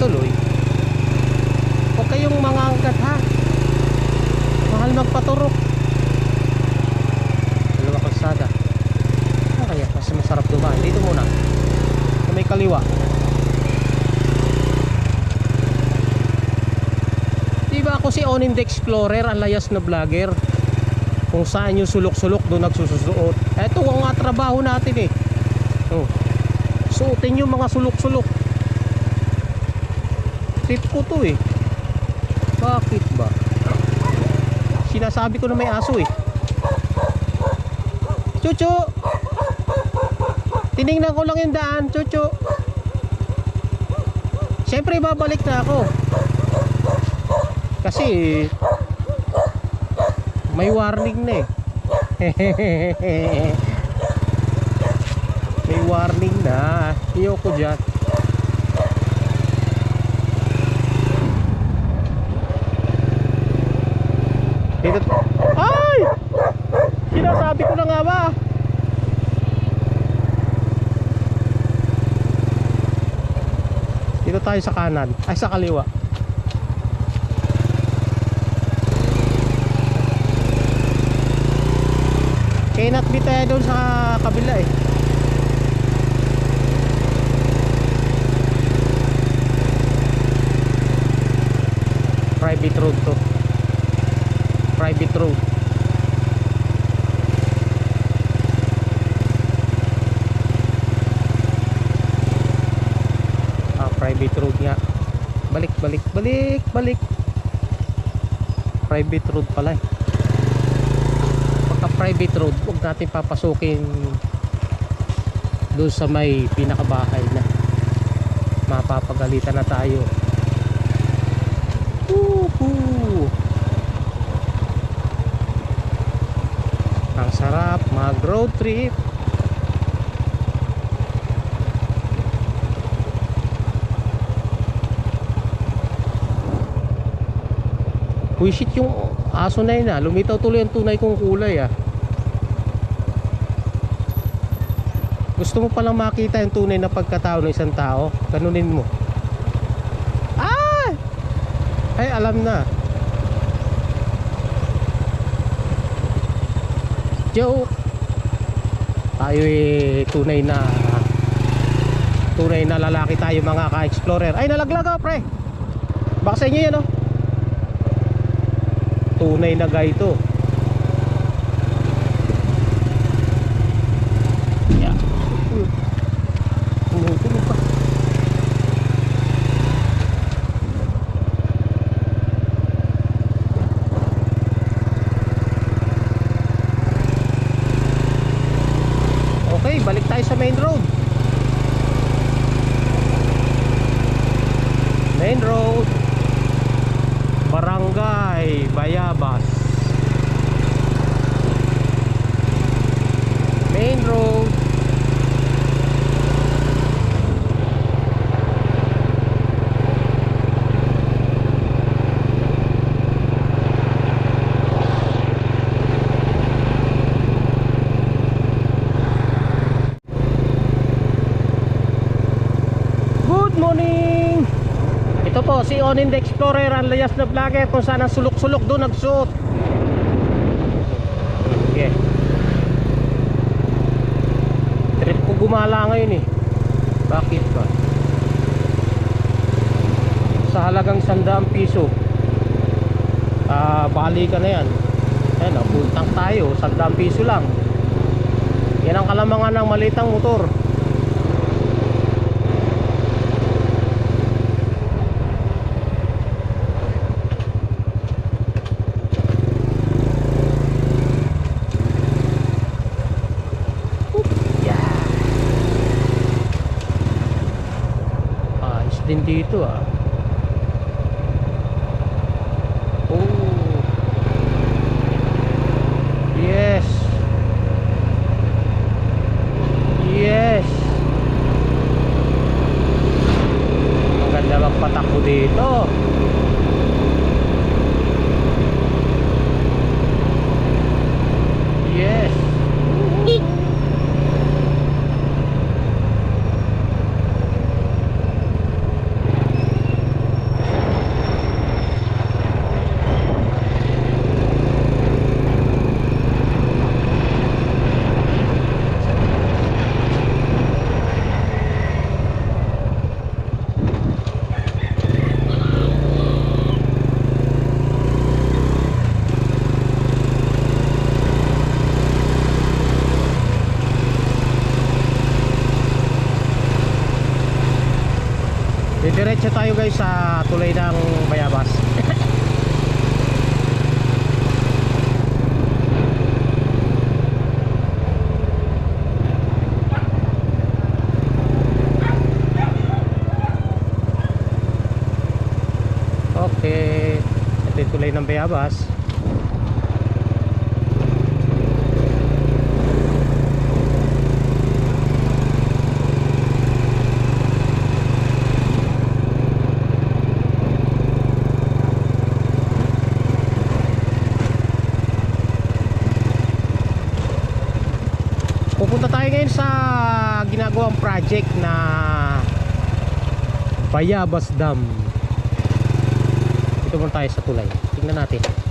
tuloy. Huwag kayong mga angkat ha. Mahal magpaturok. Dalawa kalsada. Ano kaya? Mas masarap dumaan. Dito muna. Sa may kaliwa. Diba ako si Onin the Explorer, ang layas na vlogger. Kung saan yung sulok-sulok doon nagsusuot. Eto ang nga trabaho natin eh. Oh. Suotin yung mga sulok-sulok. Trip ko to eh. Bakit ba? Sinasabi ko na may aso eh. Chuchu! Tinignan ko lang yung daan, Chuchu. Siyempre babalik na ako. Kasi may warning na eh. May warning na. Iyoko dyan. Dito. Ay! Sinasabi ko na nga ba? Dito tayo sa kanan. Ay, sa kaliwa. Cannot be tayo doon sa kabila eh. Private road to. Private road. Private road nga. Balik. Private road pala eh. Private road, huwag natin papasukin doon sa may pinakabahay na mapapagalitan na tayo. Ang sarap mag road trip. Wisit yung aso na yun ah. Lumitaw tuloy ang tunay kong kulay ah. Gusto mo palang makita yung tunay na pagkatao ng isang tao, ganunin mo. Ah! Ay, alam na. Joke. Tayo eh tunay na lalaki tayo mga ka-explorer. Ay, nalaglag ah pre. Baka sa inyo yan oh. Tunay na guy to. Yeah. Tumutunog pa. Okay, balik tayo sa main road. Main road, Barangay Bayabas. Main road. Good morning. Ito po si Onin the Explorer, ang layas na vlogger kung saan ang sulok-sulok doon nagsuot. Okay. Trip ko gumala ngayon eh. Bakit ba? Sa halagang 100 piso. Bali ka na yan. Ayan, puntang tayo, 100 piso lang. Yan ang kalamangan ng malitang motor. Din dito ah. Oh. Yes. Yes. Ang ganda magpatakbo dito. Yes. Diretso tayo guys sa tulay ng Bayabas. Okay, ito yung tulay ng Bayabas. Pupunta tayo ngayon sa ginagawang project na Bayabas Dam. Ito muna tayo sa tulay. Tingnan natin.